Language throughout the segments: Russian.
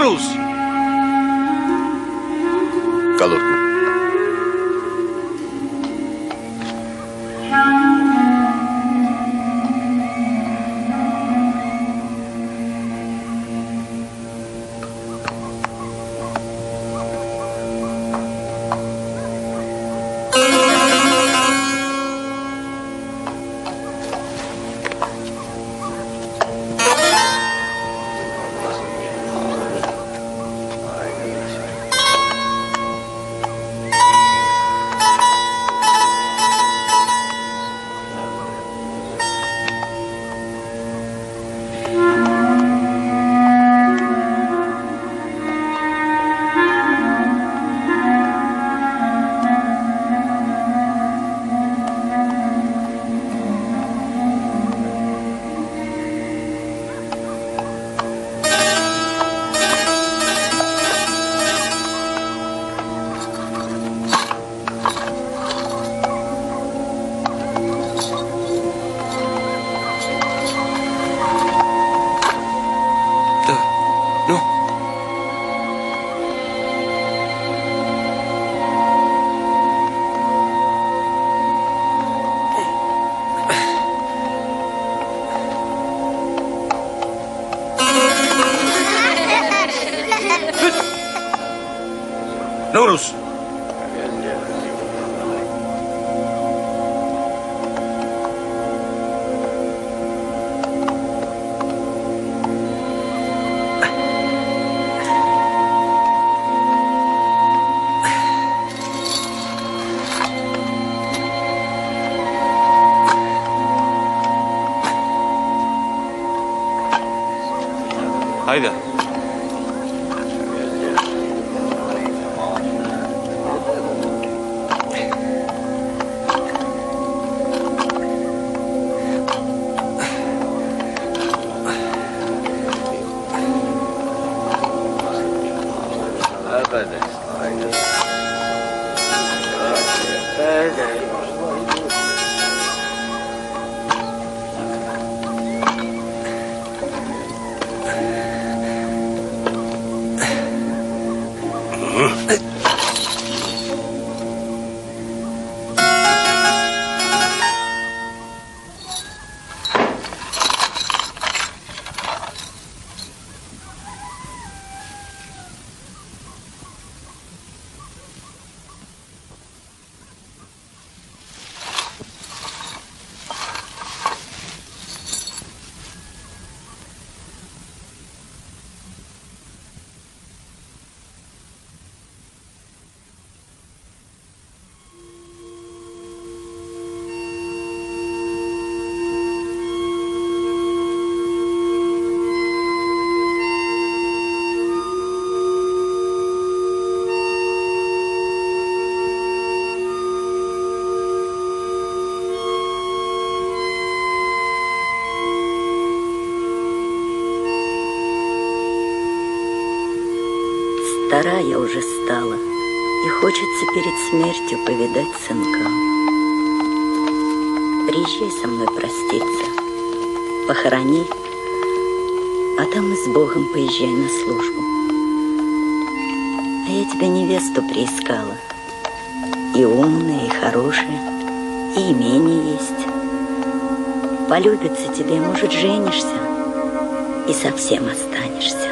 Нурус! Колодку. Нурус! Haydi. Стара я уже стала, и хочется перед смертью повидать сынка. Приезжай со мной проститься, похорони, а там и с Богом поезжай на службу. А я тебе невесту приискала, и умная, и хорошая, и имение есть. Полюбится тебе, может, женишься, и совсем останешься.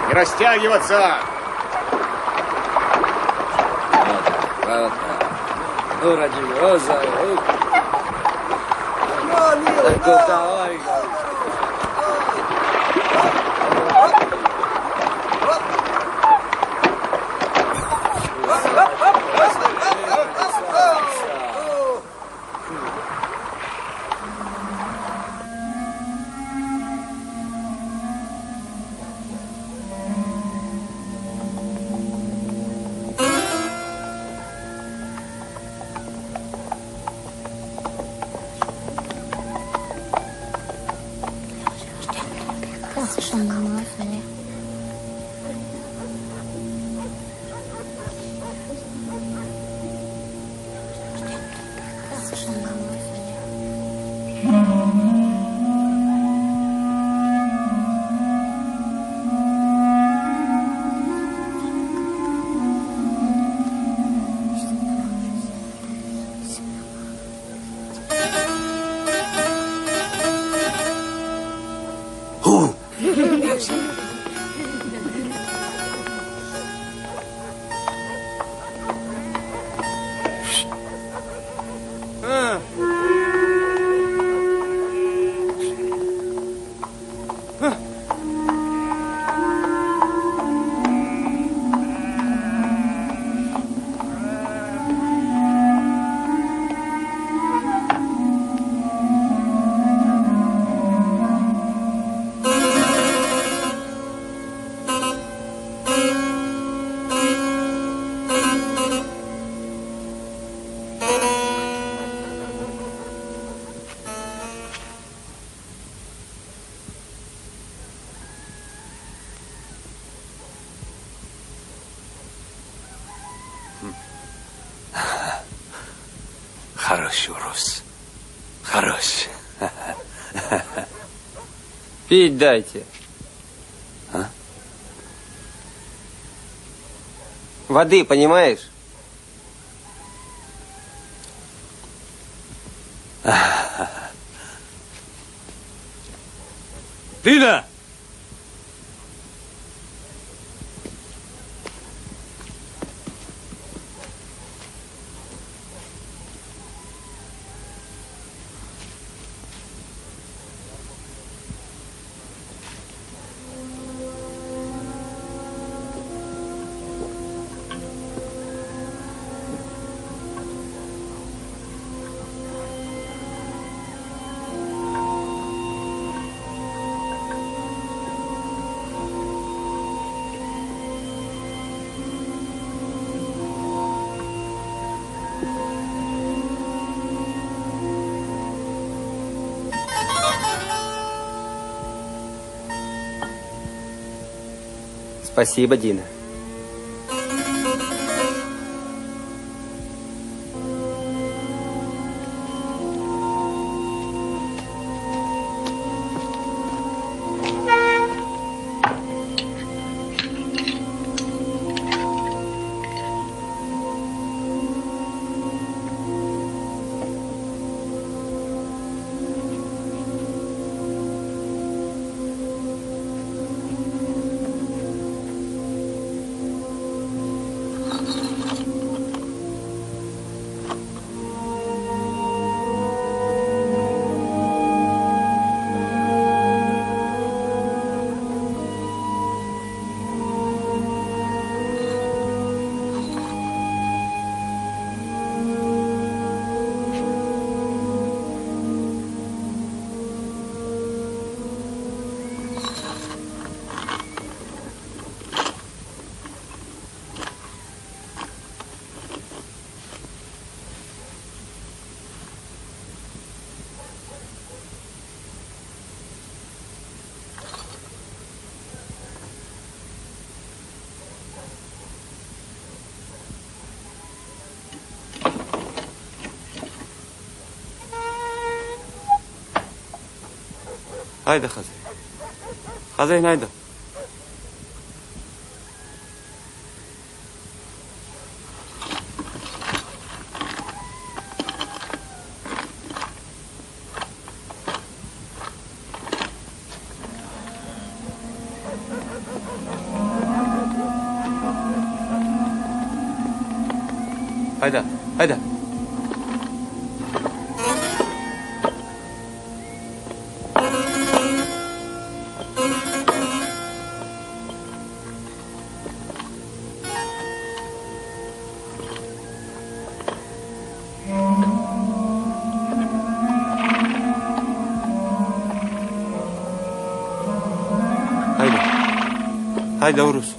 Не растягиваться! Вот. Ну, радиоза. Давай. Хороший урус. Хороший. Пить дайте. А? Воды, понимаешь? Дина! Спасибо, Дина. Haydi Hazay. Hazay haydi. Айда, айда. Haydi Urus.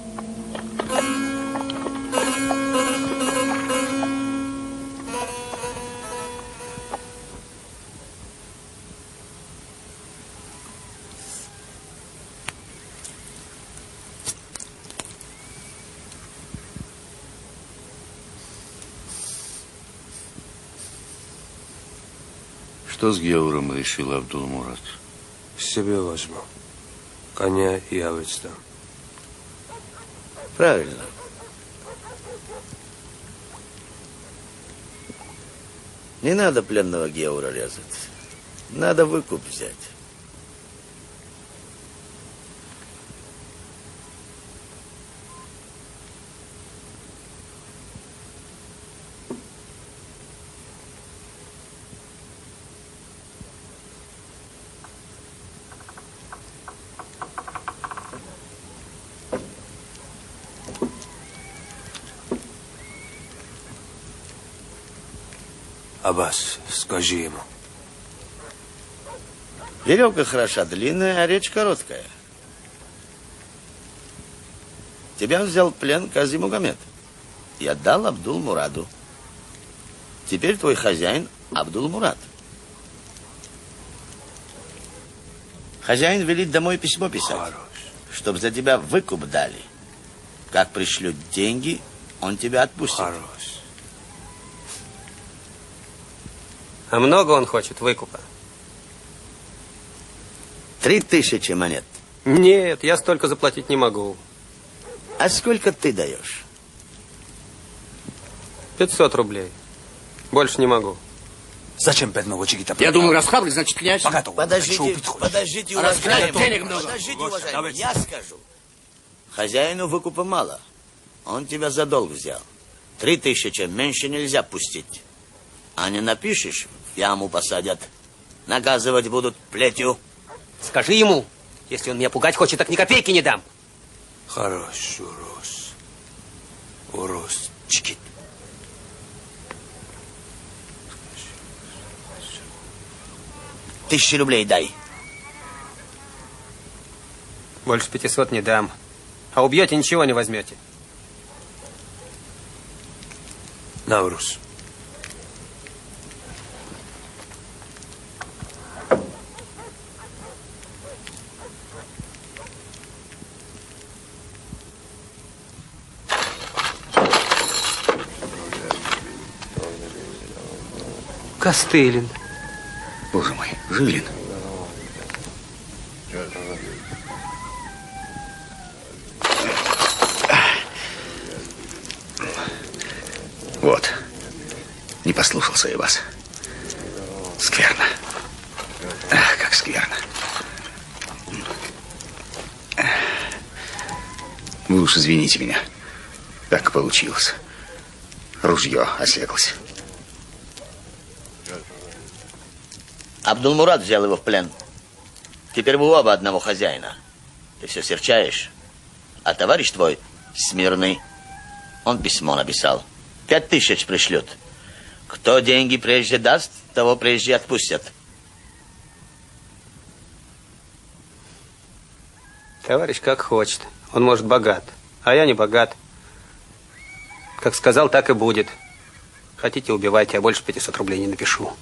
Что с Геуром решил Абдулмурад? Себе возьму. Коня и овец дам. Правильно. Не надо пленного Геура резать. Надо выкуп взять. Аббас, скажи ему. Веревка хороша, длинная, а речь короткая. Тебя взял в плен Кази Мугамед и отдал Абдул-Мураду. Теперь твой хозяин Абдул-Мурад. Хозяин велит домой письмо писать, чтобы за тебя выкуп дали. Как пришлют деньги, он тебя отпустит. Хорош. А много он хочет выкупа? 3000 монет. Нет, я столько заплатить не могу. А сколько ты даешь? 500 рублей. Больше не могу. Зачем бедного джигита? Я думаю, раз храбрый, значит князь. Подождите, А раз уважаемый. денег много. Подождите, Вот, уважаемый, давайте. я скажу. Хозяину выкупа мало. Он тебя за долг взял. 3000 меньше нельзя пустить. А не напишешь, в яму посадят. Наказывать будут плетью. Скажи ему, если он меня пугать хочет, так ни копейки не дам. Хорош, Урус. Урус, джигит. 1000 рублей дай. Больше 500 не дам. А убьете, ничего не возьмете. На, Урус. Костылин. Боже мой, Жилин. Вот. Не послушался я вас. Скверно. Ах, как скверно. Вы уж извините меня. Так получилось. Ружье ослеглось. Абдул-Мурад взял его в плен. Теперь вы оба одного хозяина. Ты все серчаешь. А товарищ твой, Смирный, он письмо написал. 5000 пришлют. Кто деньги прежде даст, того прежде отпустят. Товарищ как хочет. Он, может, богат. А я не богат. Как сказал, так и будет. Хотите, убивайте, а больше 500 рублей не напишу.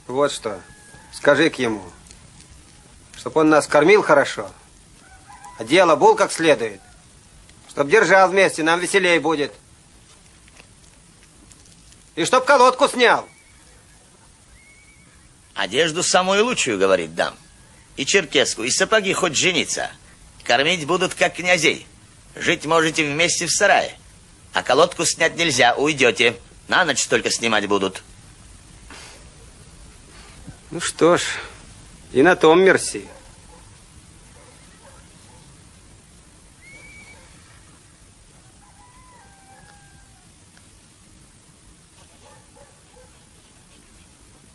Вот что. Скажи к ему, чтоб он нас кормил хорошо, одел, обул как следует, чтоб держал вместе, нам веселей будет. И чтоб колодку снял. Одежду самую лучшую, говорит, дам. и черкеску, и сапоги хоть жениться. Кормить будут, как князей. Жить можете вместе в сарае. А колодку снять нельзя, уйдете. На ночь только снимать будут. Ну что ж, и на том мерси.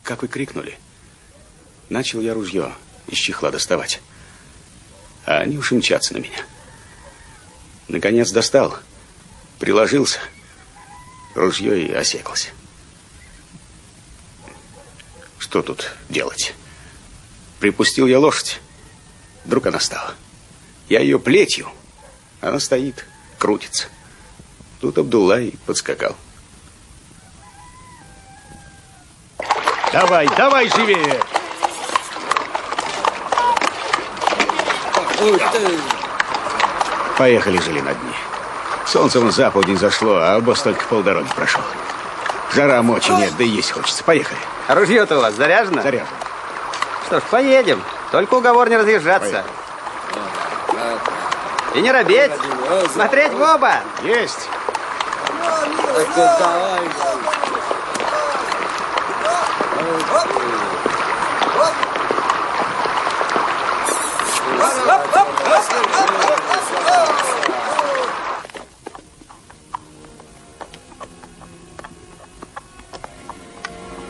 Как вы крикнули, начал я ружье из чехла доставать. А они уж и мчатся на меня. Наконец достал, приложился, ружье и осеклось. Что тут делать? Припустил я лошадь. Вдруг она стала. Я ее плетью. Она стоит, крутится. Тут Абдулла и подскакал. Давай, давай живее! Поехали, жили на дне. Солнце вон за полдень зашло, а обоз только полдороги прошел. Жара мочи нет, да и есть хочется. Поехали. А ружье-то у вас заряжено? Заряжено. Что ж, поедем. Только уговор не разъезжаться. И не робеть. Смотреть в оба. Есть.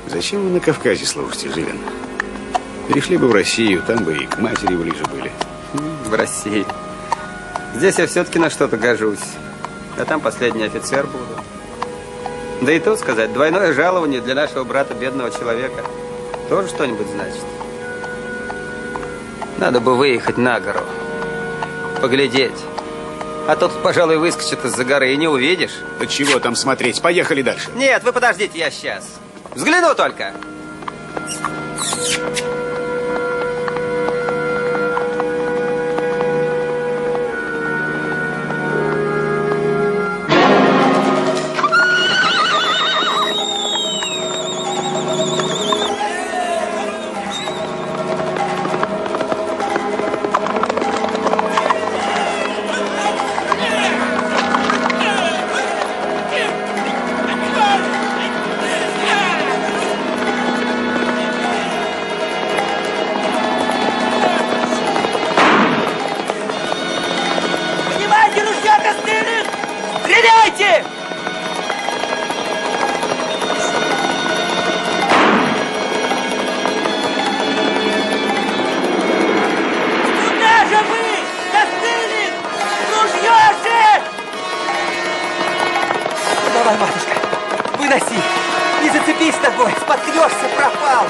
Зачем вы на Кавказе служите, Жилин? Перешли бы в Россию, там бы и к матери ближе были. В России. Здесь я все-таки на что-то гожусь. А там последний офицер буду. Да и то сказать, двойное жалование для нашего брата бедного человека тоже что-нибудь значит. Надо бы выехать на гору. Поглядеть. А тот, пожалуй, выскочит из-за горы и не увидишь. Да чего там смотреть? Поехали дальше. Нет, вы подождите, я сейчас. Взгляну только. Давай, матушка, выноси. Не зацепись ногой, споткнешься, пропал.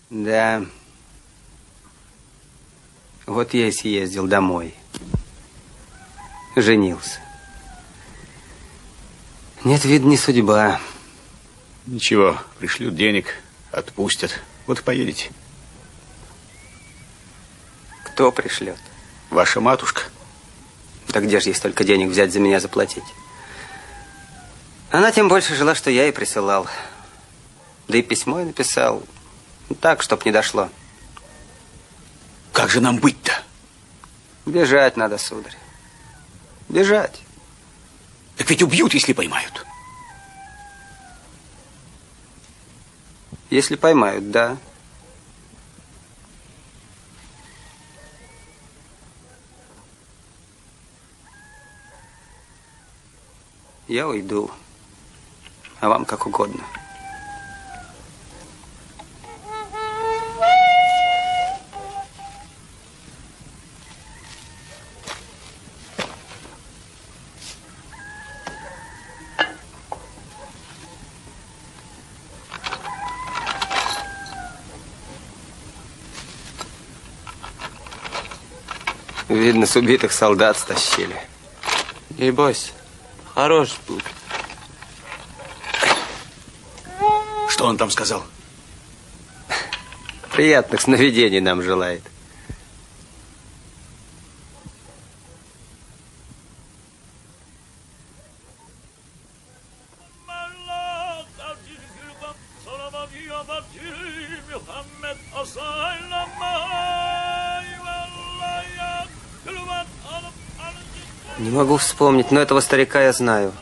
Да. Вот я и съездил домой. Женился. Нет, видно, не судьба. Ничего, пришлют денег, отпустят. Вот и поедете. Кто пришлет? Ваша матушка. Да где же ей столько денег взять за меня заплатить? Она тем больше жила, что я ей присылал. Да и письмо я написал. Так, чтоб не дошло. Как же нам быть-то? Бежать надо, сударь. Бежать. Так ведь убьют, если поймают. Если поймают, да. Я уйду. А вам как угодно. Видно, с убитых солдат стащили. Не бойся, хорош будет. Что он там сказал? Приятных сновидений нам желает. Не могу вспомнить, но этого старика я знаю.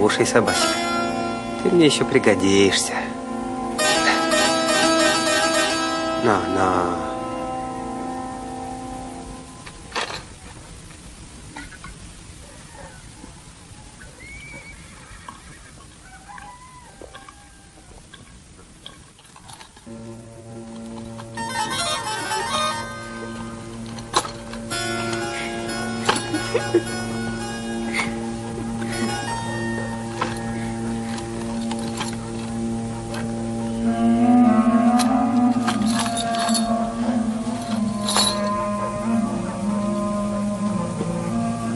Кушай, собачка. Ты мне еще пригодишься. На.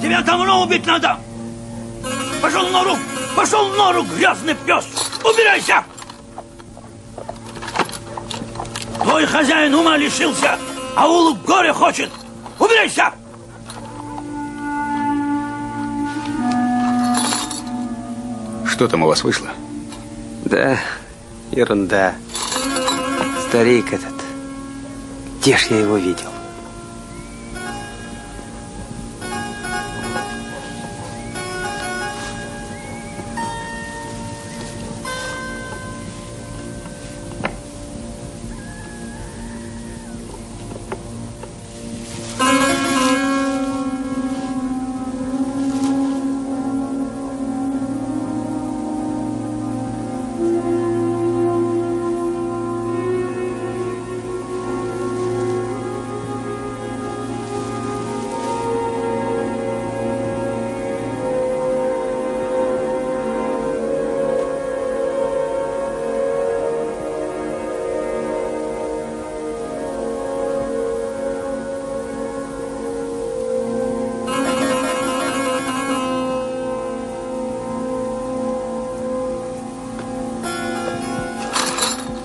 Тебя давно убить надо! Пошел в нору, грязный пес! Убирайся! Твой хозяин ума лишился, а улуп горе хочет! Убирайся! Что там у вас вышло? Да, ерунда. Старик этот. Где ж я его видел?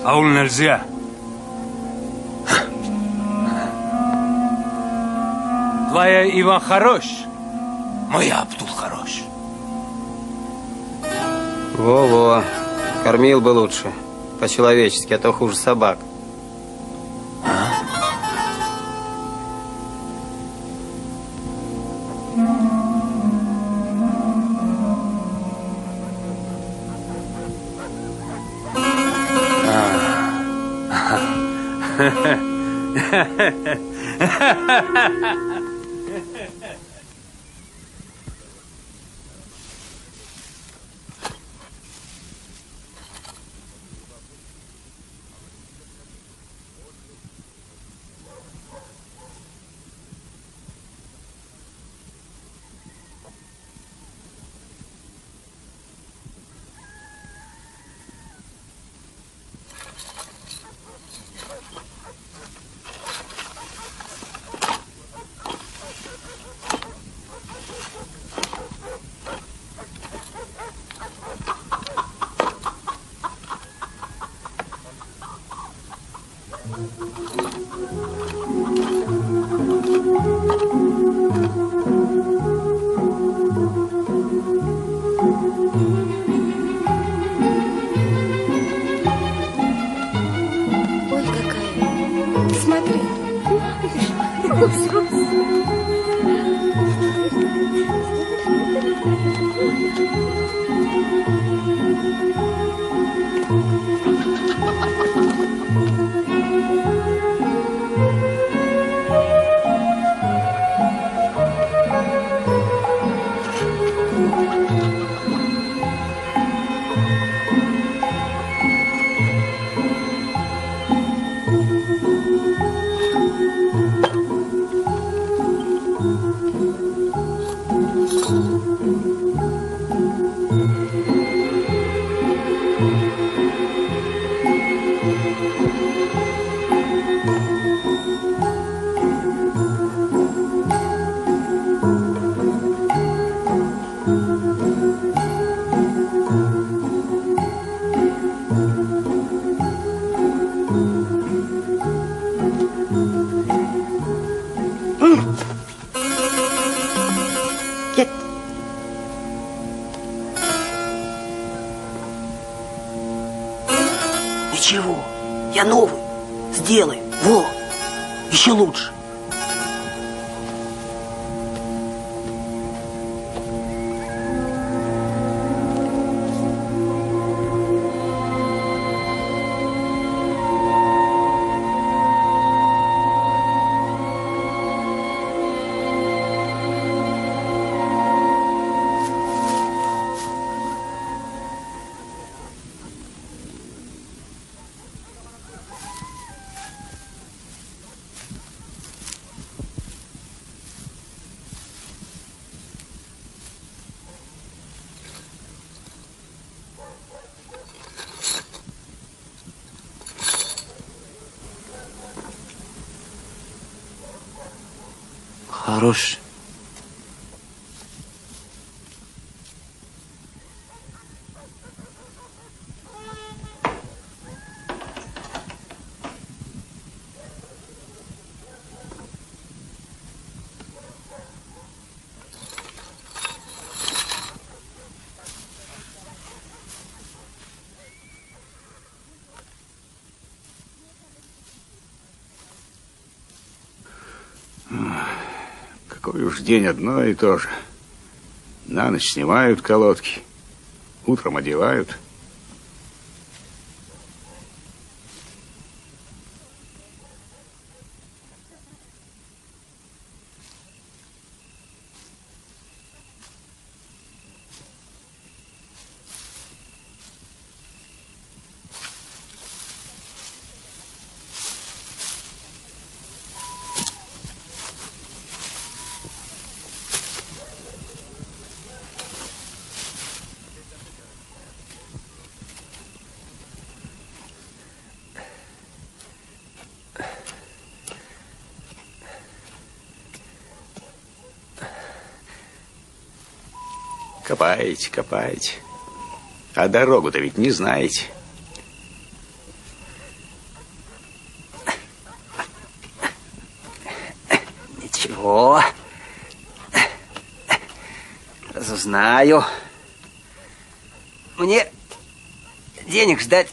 Аул нельзя. Твоя Иван хорош, моя Абдул хорош. Во-во, кормил бы лучше, по-человечески, а то хуже собак. Ой, какая. Смотри. Ничего, я новый. Сделай. Во, еще лучше. Хорош. Какой уж день одно и то же. На ночь снимают колодки, утром одевают. Копаете, копаете. А дорогу-то ведь не знаете. О, разузнаю. Мне денег ждать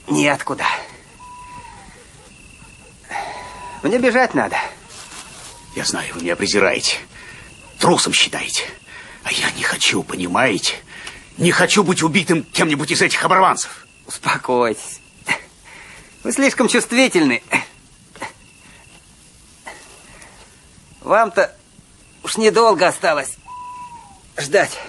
неоткуда. Мне бежать надо. Я знаю, вы меня презираете. Трусом считаете. А я не хочу, понимаете? Не хочу быть убитым кем-нибудь из этих оборванцев. Успокойтесь. Вы слишком чувствительны. Вам-то уж недолго осталось ждать.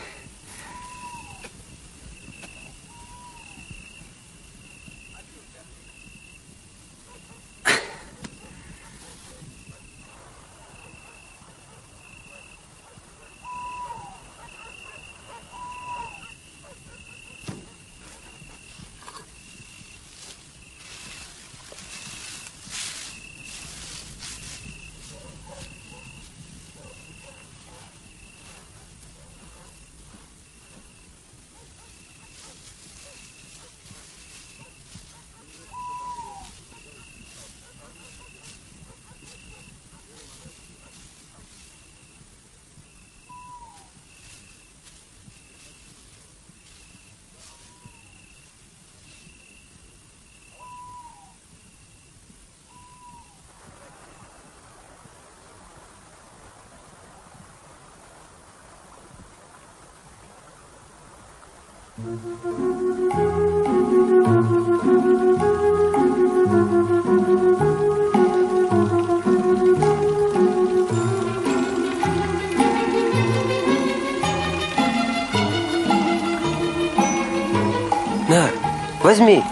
На, возьми.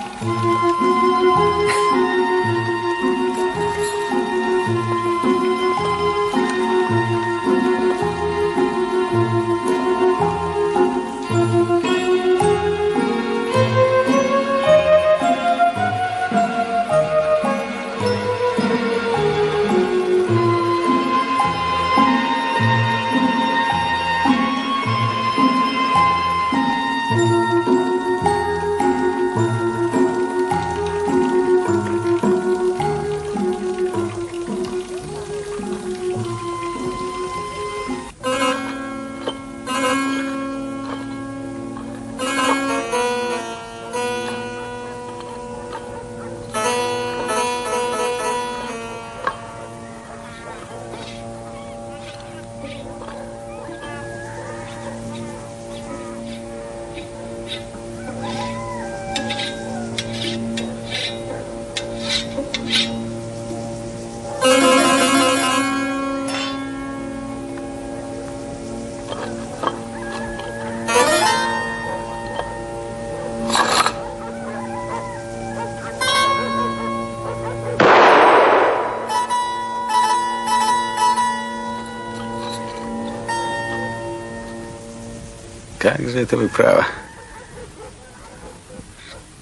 Как же это вы правы?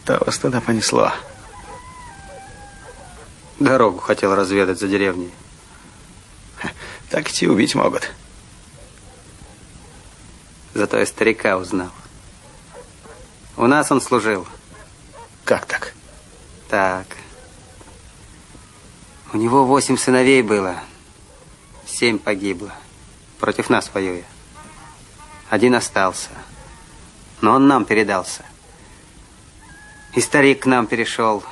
Что вас туда понесло? Дорогу хотел разведать за деревней. Так идти убить могут. Зато я старика узнал. У нас он служил. Как так? Так. У него 8 сыновей было. 7 погибло. Против нас воюя. 1 остался. Но он нам передался. И старик к нам перешел.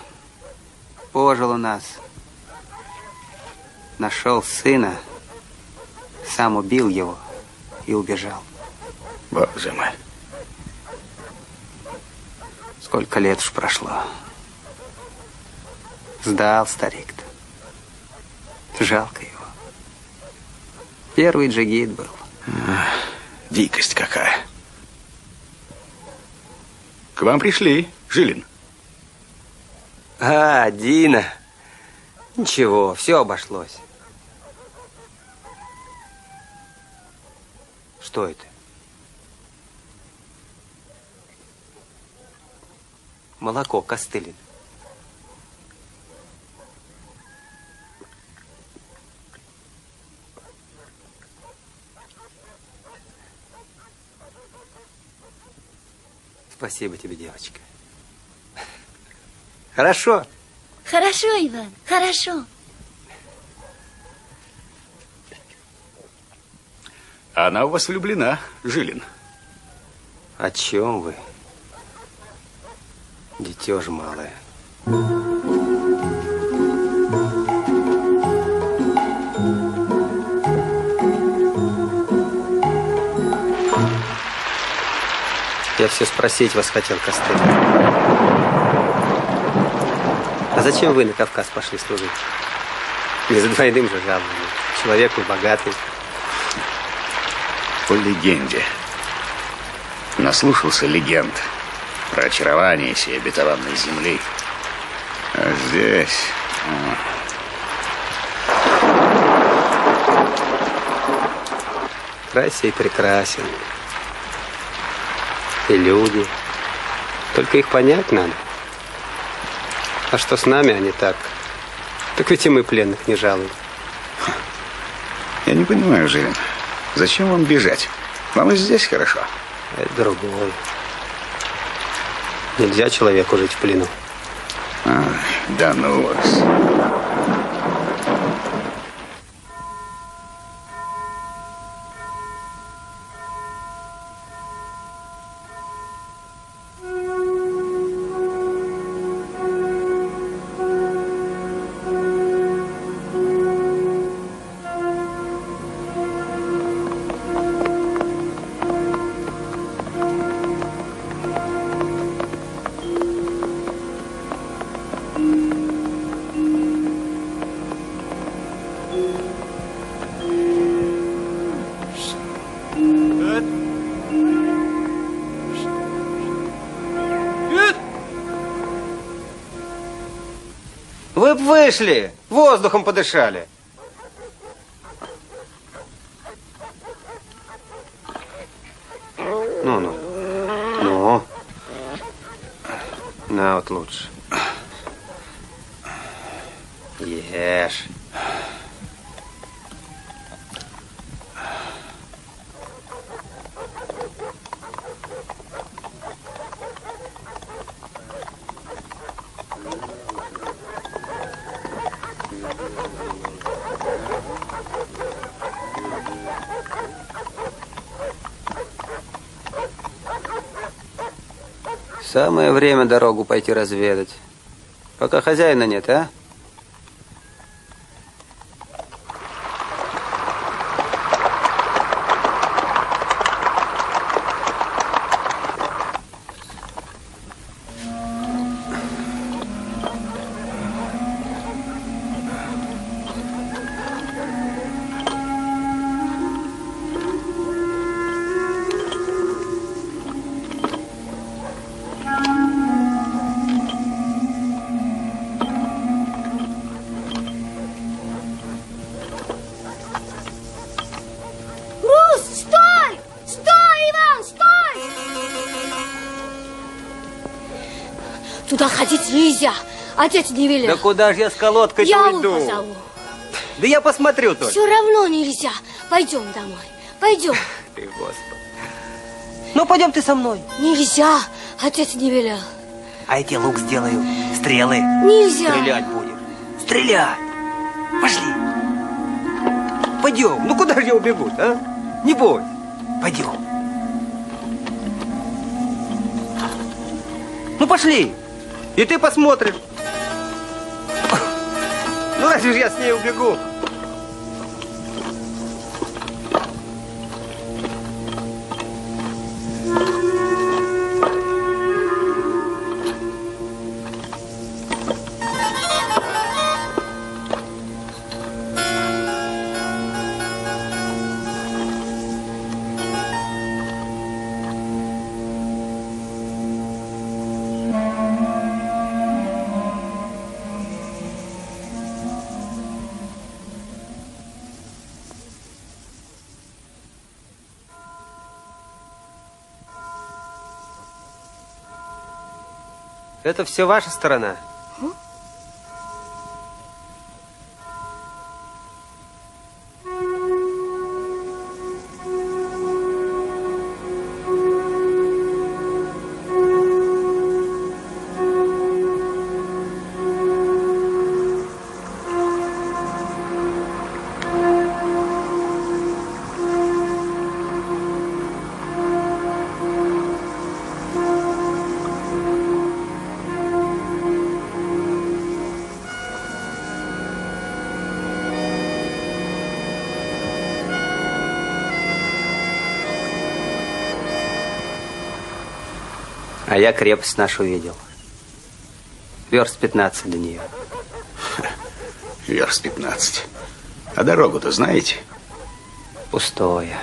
Пожил у нас. Нашел сына. Сам убил его и убежал. Боже мой. Сколько лет уж прошло. Сдал старик-то. Жалко его. Первый джигит был. Дикость какая. К вам пришли, Жилин. А, Дина. Ничего, все обошлось. Что это? Молоко Костылин. Спасибо тебе, девочка. Хорошо. Хорошо, Иван, хорошо. Она у вас влюблена, Жилин. О чем вы? Дитё ж малое. Я все спросить вас хотел, Костыль. А зачем вы на Кавказ пошли служить? Не за двойным же жалованием. Человек вы богатый. По легенде. Наслушался легенд про очарование сей обетованной земли. А здесь... Край сей прекрасен. И люди. Только их понять надо. А что с нами они так? Так ведь и мы пленных не жалуем. Я не понимаю, Жилин, зачем вам бежать? Вам и здесь хорошо. Это другое. Нельзя человеку жить в плену. Да ну вас. Вы б вышли, воздухом подышали. Ну. На вот лучше. Ешь. Самое время дорогу пойти разведать. Пока хозяина нет, а? Туда ходить нельзя. Отец не велел. Да куда же я с колодкой Я уйду? позову. Да я посмотрю только. Все равно нельзя. Пойдем домой. Пойдем. Ты, Господи. Ну, пойдем ты со мной. Нельзя. Отец не велел. А я тебе лук сделаю. Стрелы. Нельзя. Стрелять будешь. Стрелять. Пошли. Пойдем. Ну, куда же я убегу, а? Не бойся. Пойдем. Ну, пошли. И ты посмотришь. Ну, разве же я с ней убегу? Это все ваша сторона? А я крепость нашу видел. Верст 15 до нее. Верст 15. А дорогу-то знаете? Пустое.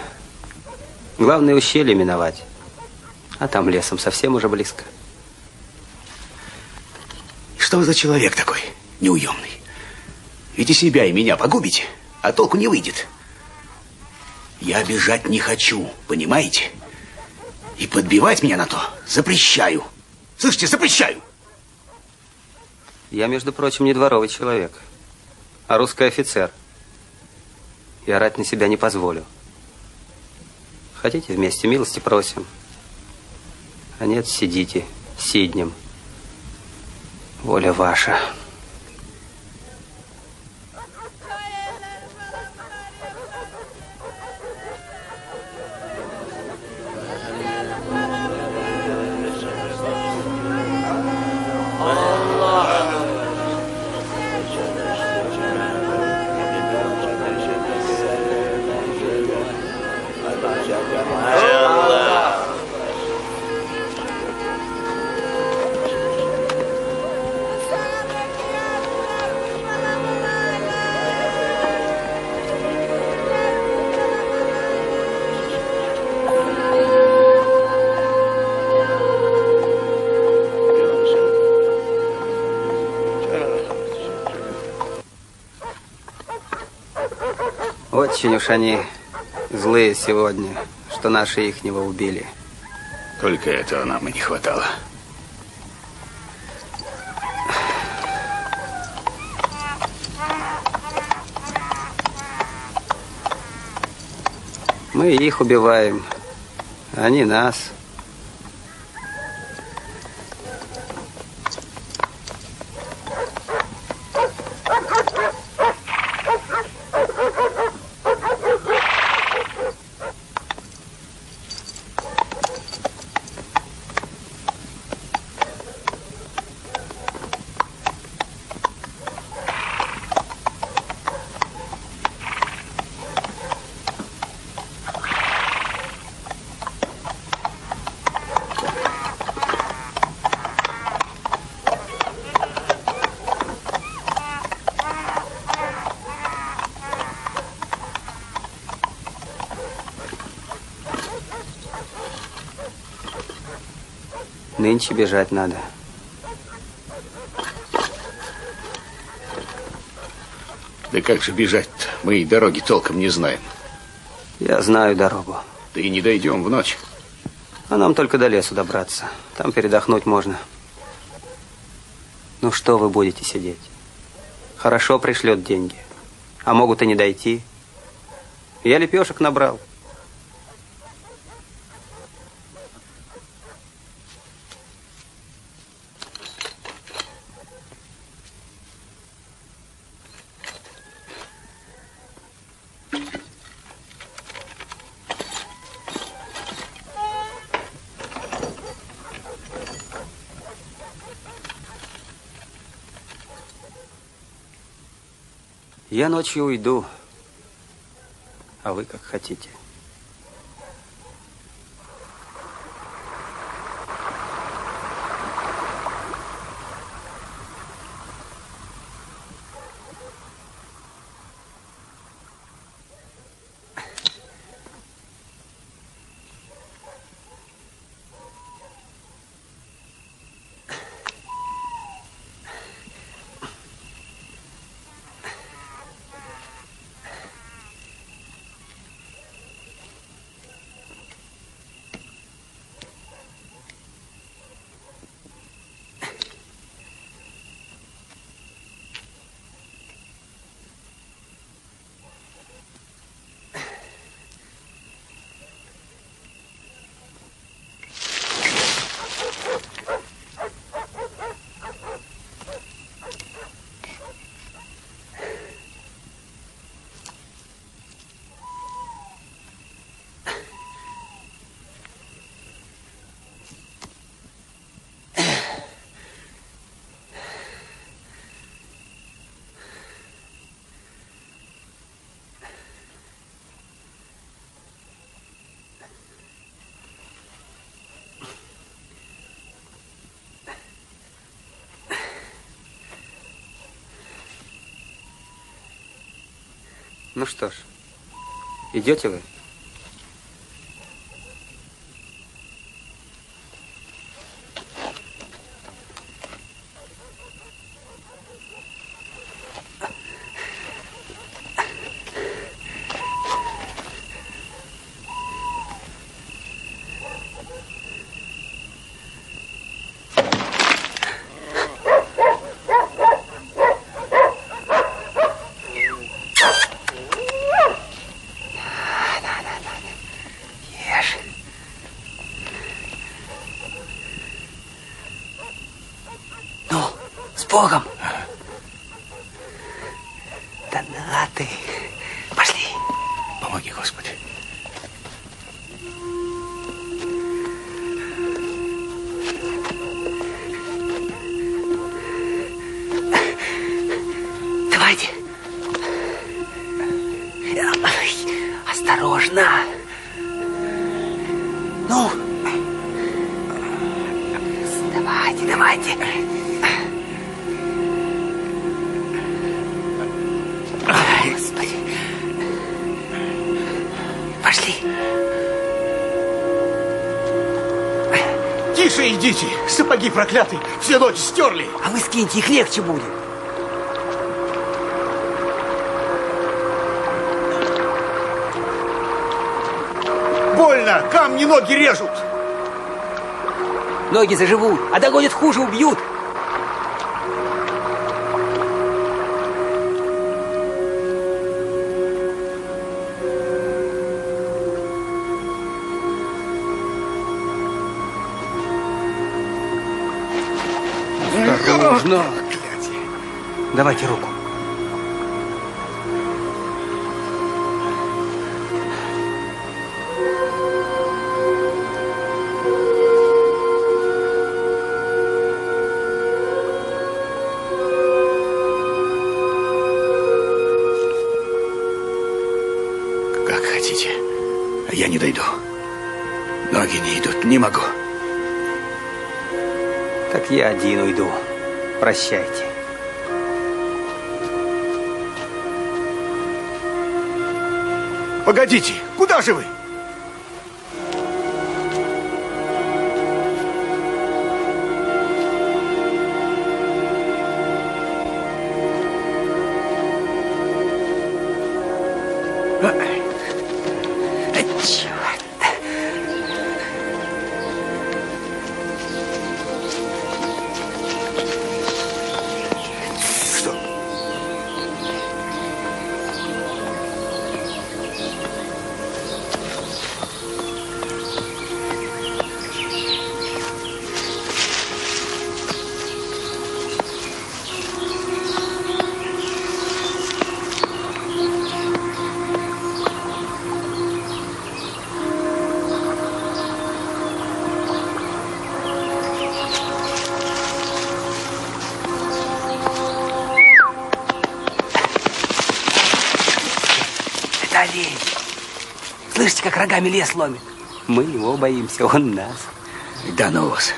Главное ущелье миновать. А там лесом совсем уже близко. Что вы за человек такой неуемный? Ведь и себя, и меня погубите, а толку не выйдет. Я бежать не хочу, понимаете? И подбивать меня на то запрещаю. Слышите, запрещаю. Я, между прочим, не дворовый человек, а русский офицер. И орать на себя не позволю. Хотите вместе, милости просим. А нет, сидите, сиднем. Воля ваша. Очень уж они злые сегодня, что наши ихнего убили. Только этого нам и не хватало. Мы их убиваем, а они нас. Нынче бежать надо. Да как же бежать-то? Мы и дороги толком не знаем. Я знаю дорогу. Да и не дойдем в ночь. А нам только до лесу добраться. Там передохнуть можно. Ну что вы будете сидеть? Хорошо пришлет деньги. А могут и не дойти. Я лепешек набрал. Я ночью уйду, а вы как хотите. Ну что ж, идете вы? Богом. Да на ты. Пошли. Помоги, Господи. Давайте. Ой, осторожно. Ну. Давайте, давайте. Господи. Пошли. Тише идите, сапоги проклятые, все ноги стерли. А вы скиньте, их легче будет. Больно, камни ноги режут. Ноги заживут, а догонят хуже, убьют. Осторожно. Давайте руку. Как хотите. Я не дойду. Ноги не идут, не могу. Так я один уйду. Прощайте. Погодите, куда же вы? Олень. Слышите, как рогами лес ломит? Мы его боимся, он нас. Да ну вас.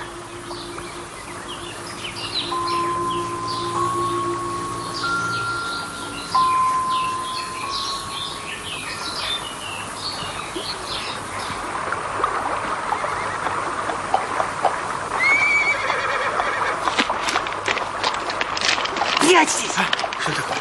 Прячьтесь! Что такое?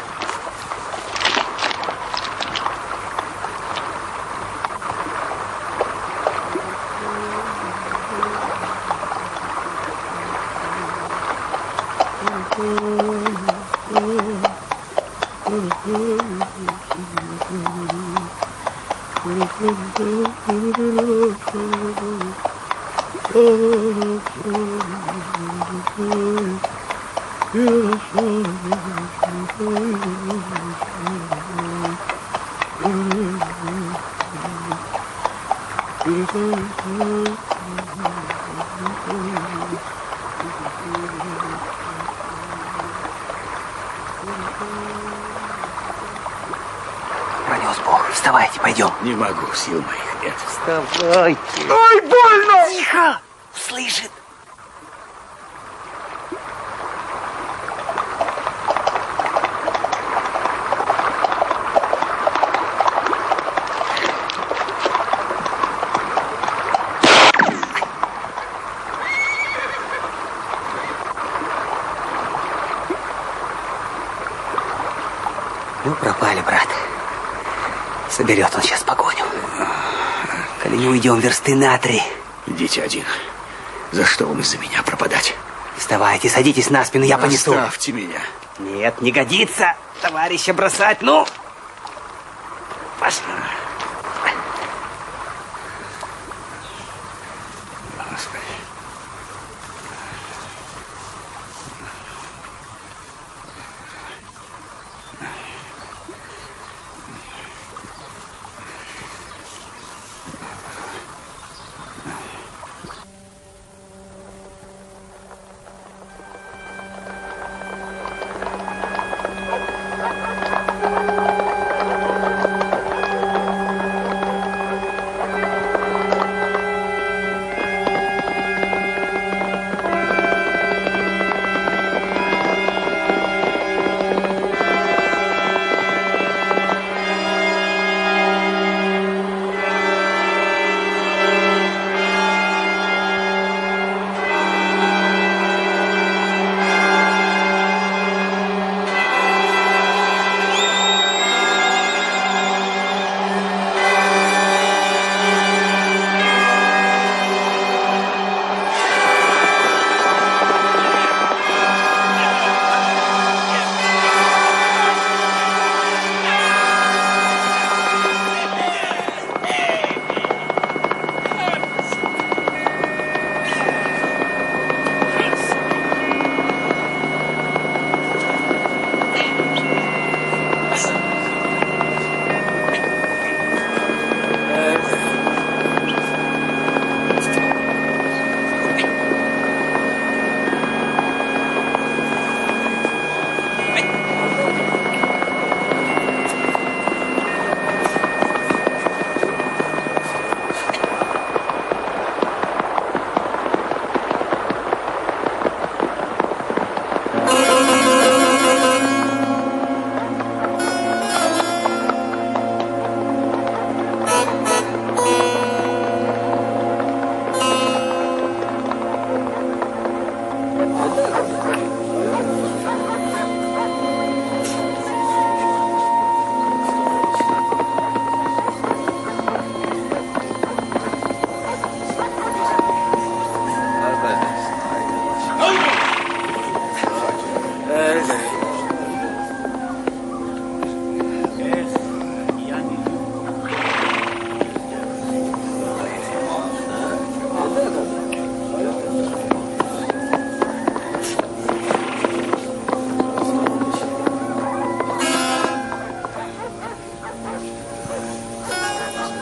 Пронес Бог. Вставайте, пойдем. Не могу, сил моих нет. Вставайте. Ой, больно! Тихо! Услышит. Ну, пропали, брат. Соберет он сейчас погоню. Коли не уйдем версты на 3. Идите один. За что вам из-за меня пропадать? Вставайте, садитесь на спину, я понесу. Оставьте меня. Нет, не годится товарища бросать. Ну, пошли. Господи.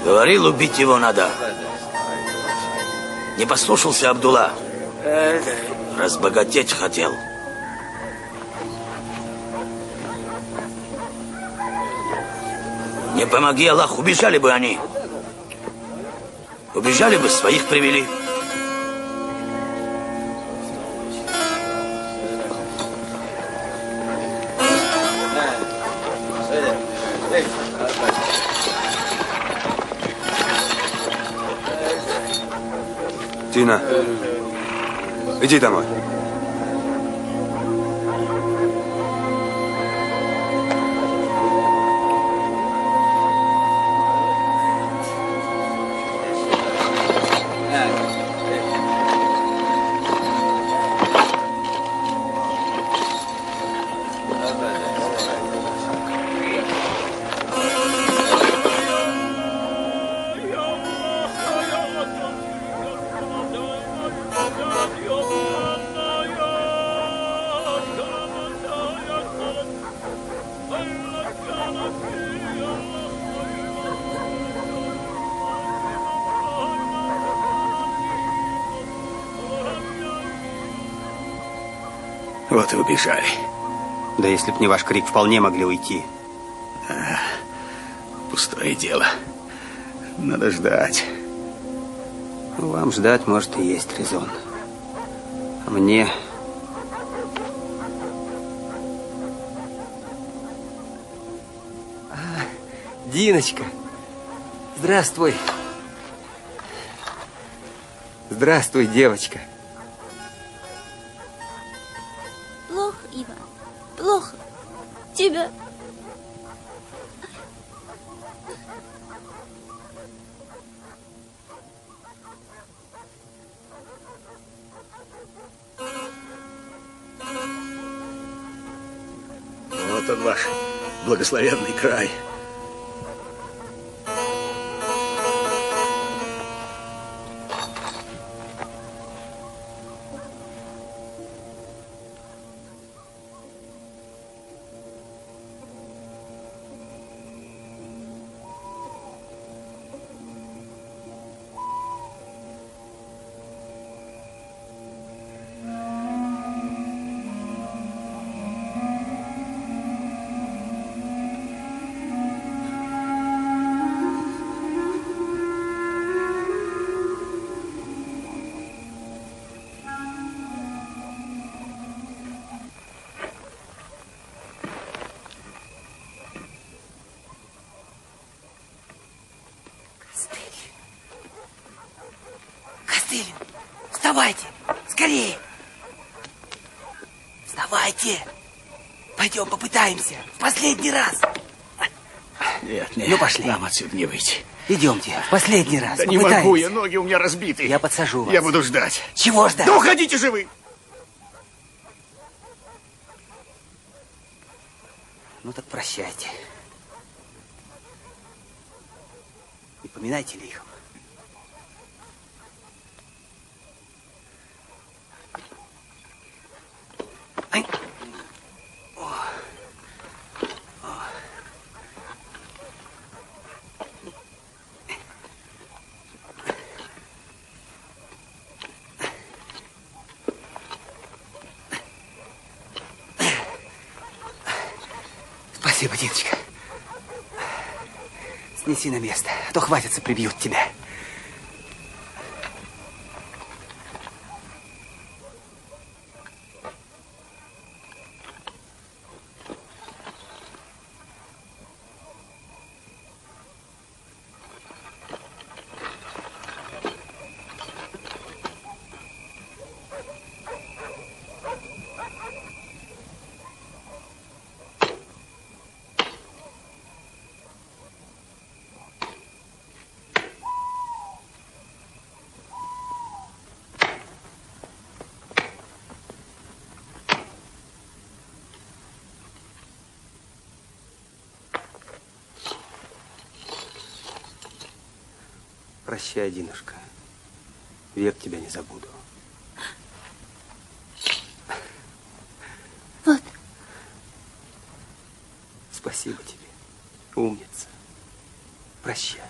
Говорил, убить его надо. Не послушался Абдулла. Разбогатеть хотел. Не помоги Аллах, убежали бы они. Убежали бы, своих привели. Тина, иди домой. Вот и убежали. Да если б не ваш крик, вполне могли уйти. Пустое дело. Надо ждать. Вам ждать, может, и есть резон. А мне... Диночка, здравствуй. Здравствуй, девочка. Плохо, Иван, плохо. Тебя Вот он ваш благословенный край. Костылин, вставайте! Скорее! Вставайте! Пойдем попытаемся. В последний раз. Нет, нет. Ну, пошли. Нам отсюда не выйти. Идемте. В последний раз. Да не могу я, ноги у меня разбиты. Я подсажу вас. Я буду ждать. Чего ждать? Да уходите же вы! Ну так прощайте. И поминайте лихом. Ай. Спасибо, Диночка. Снеси на место, а то хватится, прибьют тебя. Прощай, Динушка. Век тебя не забуду. Вот. Спасибо тебе, умница. Прощай.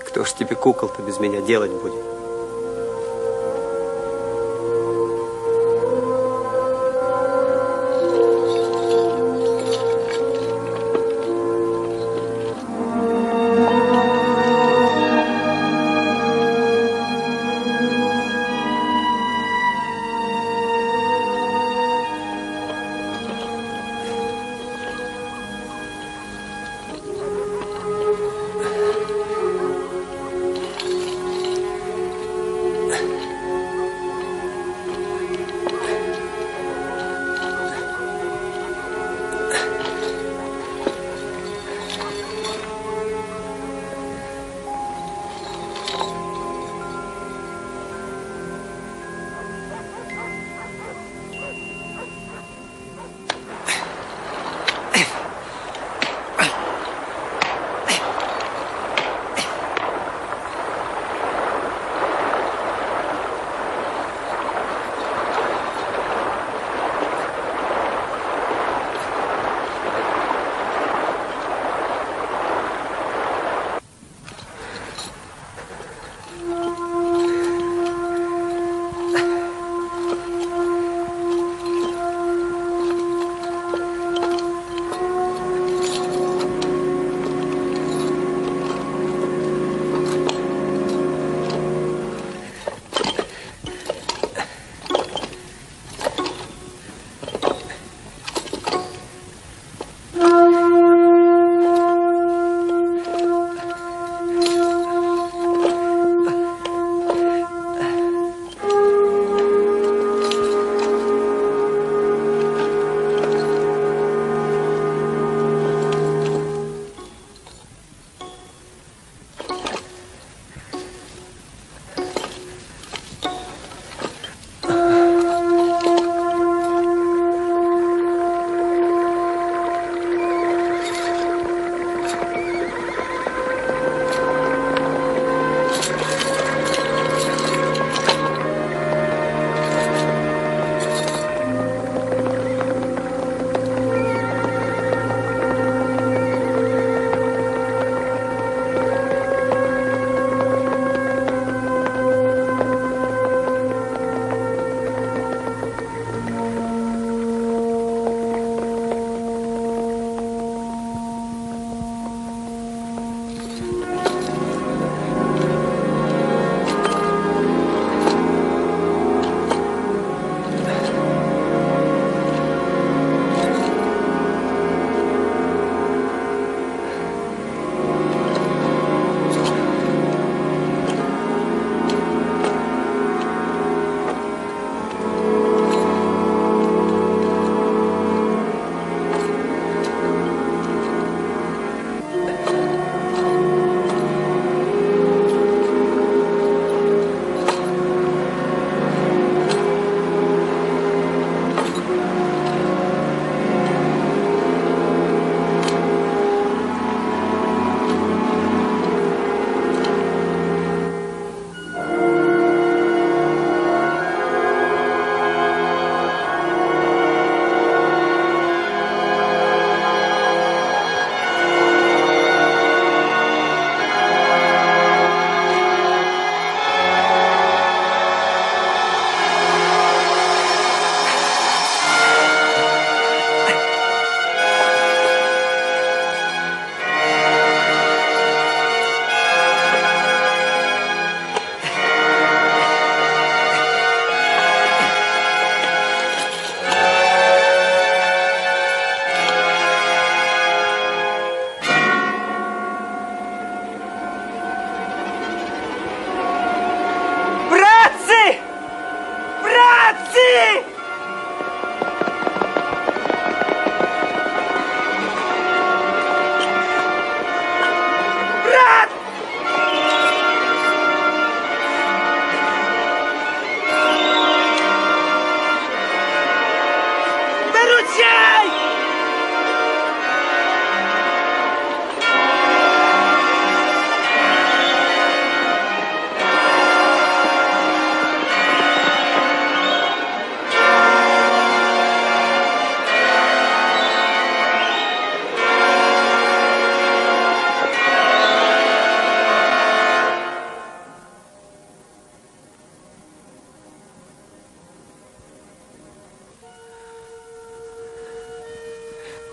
Кто ж тебе кукол-то без меня делать будет?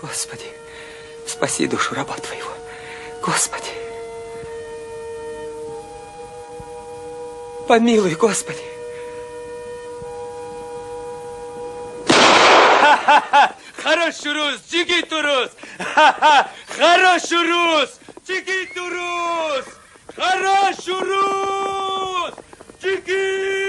Господи, спаси душу раба Твоего. Господи. Помилуй, Господи. Хорош Урус, чики турус! Хорош Урус, чики турус! Хорош Урус, чики!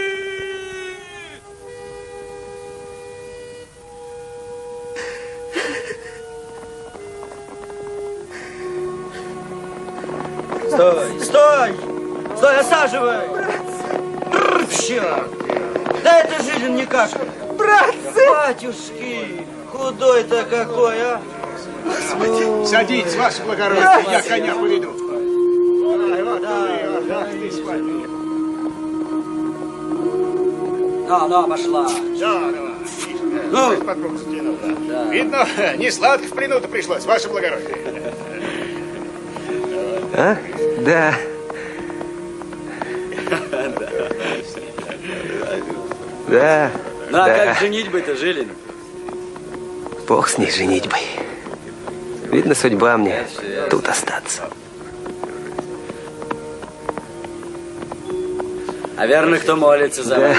Стой, стой! Стой, осаживай! Черт! Да это Жилин никак! Братцы! Батюшки! Худой-то какой, а! Господи! Садитесь, ваше благородие, я коня поведу. Ой, вот ты с вами. Ну, пошла. Да, подруг скинул, да. Видно, не сладко в плену-то пришлось, ваше благородие. А? Да. Да. Ну, а да. как женитьбы-то, Жилин? Бог с ней женитьбой. Видно, судьба мне тут остаться. А верно, кто молится за вас?